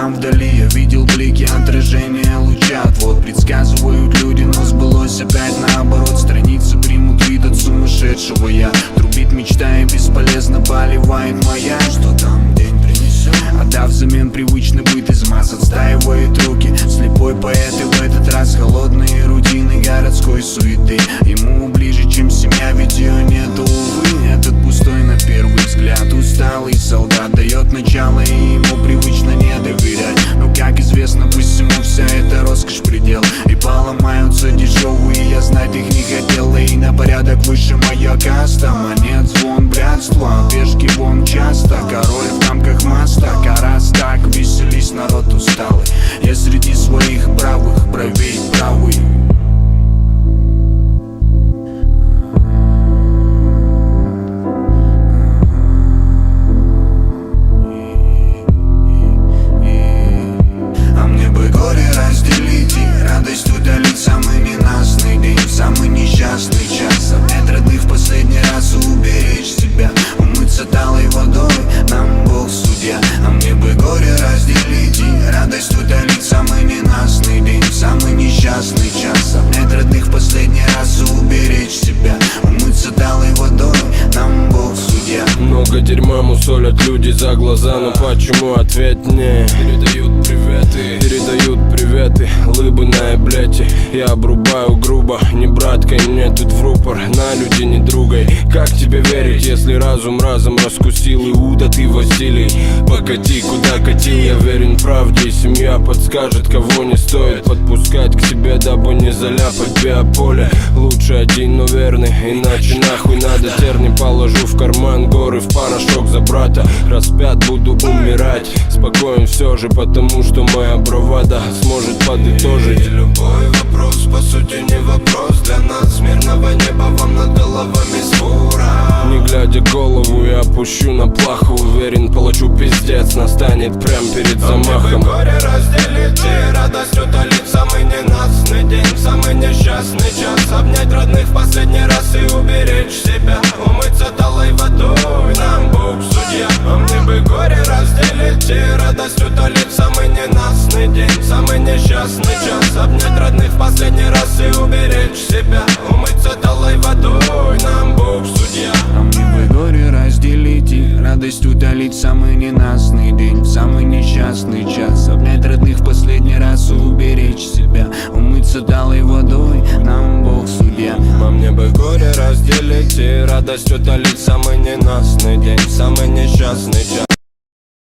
Там вдали я видел блики, отражения лучат. Вот предсказывают люди, но сбылось опять наоборот. Страницы примут вид от сумасшедшего я. Трубит мечта и бесполезно поливает моя. Что там день принесет? Отдав взамен привычный быт, из масс отстаивает руки. Слепой поэт и в этот раз холодные рутины городской суеты. Ему ближе, чем семья, ведь ее нету, увы. Этот пустой на первый взгляд усталый солдат дает начало, и ему привычно не доверять. Но как известно, пусть всему вся эта роскошь предел. И поломаются дешевые, я знать их не хотел. И на порядок выше моя каста. Монет звон, братство, пешки вон часто. Король в рамках моста, раз так, веселись, народ усталый. Я среди своих бравых, правей правый. А мне бы горе разделить и радость удалить. Самый ненастный день, самый несчастный час. Обнять родных в последний раз и уберечь себя. Умыться талой водой, нам Бог судья. А мне бы горе разделить и радость удалить. Самый ненастный день, самый несчастный час. Обнять родных в последний раз и уберечь себя. Умыться талой водой, нам Бог судья. Много дерьма мусолят люди за глаза, но почему ответ не? Передают приветы, лыбы на эблете. Я обрубаю грубо, не браткой, мне тут в рупор. На люди не другой, как тебе верить, если разум разом раскусил Иуда, ты Василий. Покати, куда катил, я верен правде. И семья подскажет, кого не стоит подпускать к себе, дабы не заляпать биополе. Лучше один, но верный, иначе нахуй надо. Терни положу в карман, горы в порошок за брата. Распят буду умирать, спокоен все же, потому что моя бравада сможет подытожить. И любой вопрос, по сути, не вопрос для нас. Мирного неба вам над головами скоро. Не глядя голову, я опущу на плаху. Уверен, получу пиздец, настанет прям перед замахом. Горе разделить и радость утолить. Самый ненастный день, самый несчастный час. Обнять родных в последний раз и уберечь себя. Умыться талой водой, нам Бог судья. А мне бы горе разделить и радость утолить. Самый ненастный день, самый несчастный час. Обнять родных в последний раз и уберечь себя. Умыться талой водой, нам Бог судья. А мне бы горе разделить и радость удалить. Самый ненастный день, самый несчастный час. Обнять родных в последний раз и уберечь себя. Умыться талой водой, нам Бог судья. А мне бы горе разделить и радость удалить. Самый ненастный день, самый несчастный час.